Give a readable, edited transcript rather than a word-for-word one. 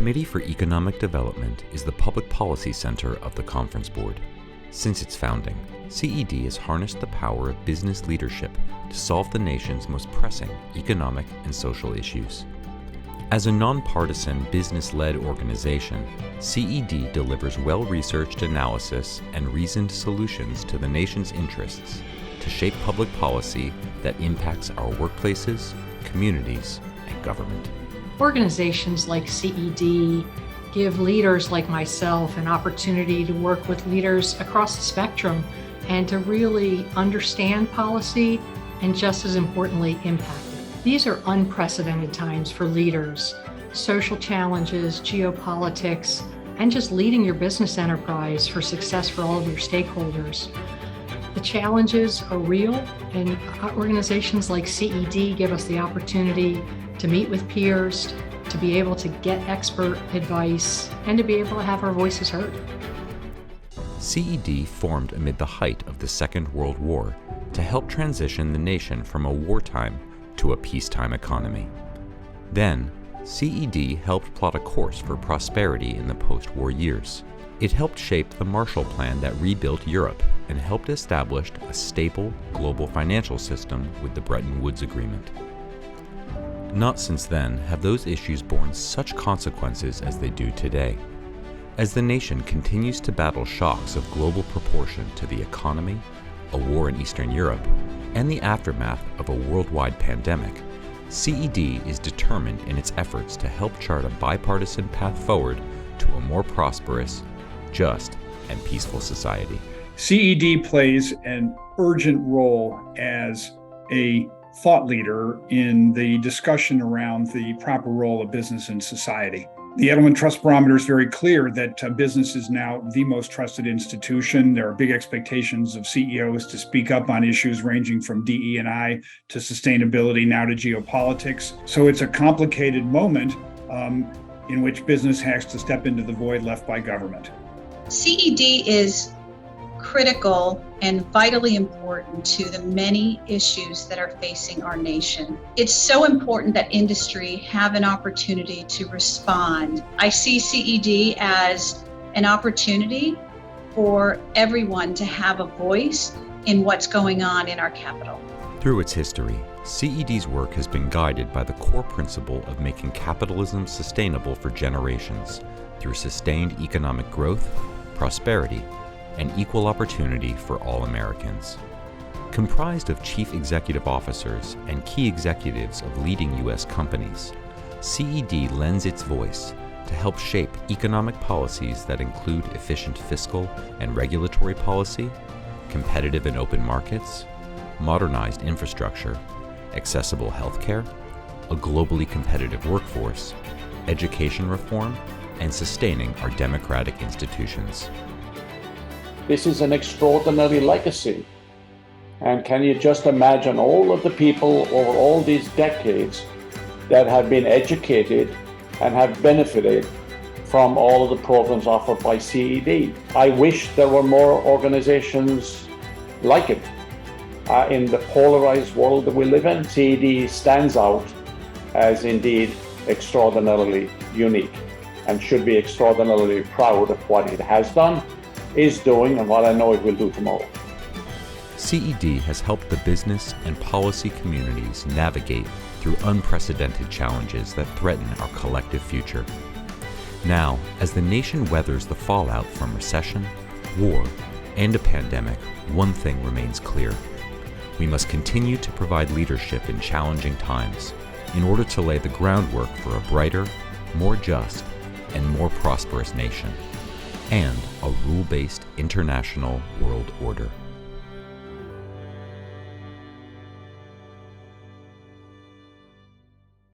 Committee for Economic Development is the public policy center of the Conference Board. Since its founding, CED has harnessed the power of business leadership to solve the nation's most pressing economic and social issues. As a nonpartisan, business-led organization, CED delivers well-researched analysis and reasoned solutions to the nation's interests to shape public policy that impacts our workplaces, communities, and government. Organizations like CED give leaders like myself an opportunity to work with leaders across the spectrum and to really understand policy and, just as importantly, impact it. These are unprecedented times for leaders. Social challenges, geopolitics, and just leading your business enterprise for success for all of your stakeholders. The challenges are real, and organizations like CED give us the opportunity to meet with peers, to be able to get expert advice, and to be able to have our voices heard. CED formed amid the height of the Second World War to help transition the nation from a wartime to a peacetime economy. Then, CED helped plot a course for prosperity in the post-war years. It helped shape the Marshall Plan that rebuilt Europe and helped establish a stable global financial system with the Bretton Woods Agreement. Not since then have those issues borne such consequences as they do today. As the nation continues to battle shocks of global proportion to the economy, a war in Eastern Europe, and the aftermath of a worldwide pandemic, CED is determined in its efforts to help chart a bipartisan path forward to a more prosperous, just, and peaceful society. CED plays an urgent role as a thought leader in the discussion around the proper role of business in society. The Edelman Trust Barometer is very clear that business is now the most trusted institution. There are big expectations of CEOs to speak up on issues ranging from DE&I to sustainability, now to geopolitics. So it's a complicated moment in which business has to step into the void left by government. CED is critical and vitally important to the many issues that are facing our nation. It's so important that industry have an opportunity to respond. I see CED as an opportunity for everyone to have a voice in what's going on in our capital. Through its history, CED's work has been guided by the core principle of making capitalism sustainable for generations through sustained economic growth, prosperity, and equal opportunity for all Americans. Comprised of chief executive officers and key executives of leading U.S. companies, CED lends its voice to help shape economic policies that include efficient fiscal and regulatory policy, competitive and open markets, modernized infrastructure, accessible healthcare, a globally competitive workforce, education reform, and sustaining our democratic institutions. This is an extraordinary legacy. And can you just imagine all of the people over all these decades that have been educated and have benefited from all of the programs offered by CED? I wish there were more organizations like it. In the polarized world that we live in, CED stands out as indeed extraordinarily unique and should be extraordinarily proud of what it has done, is doing, and what I know it will do tomorrow. CED has helped the business and policy communities navigate through unprecedented challenges that threaten our collective future. Now, as the nation weathers the fallout from recession, war, and a pandemic, one thing remains clear. We must continue to provide leadership in challenging times in order to lay the groundwork for a brighter, more just, and more prosperous nation, and a rule-based international world order.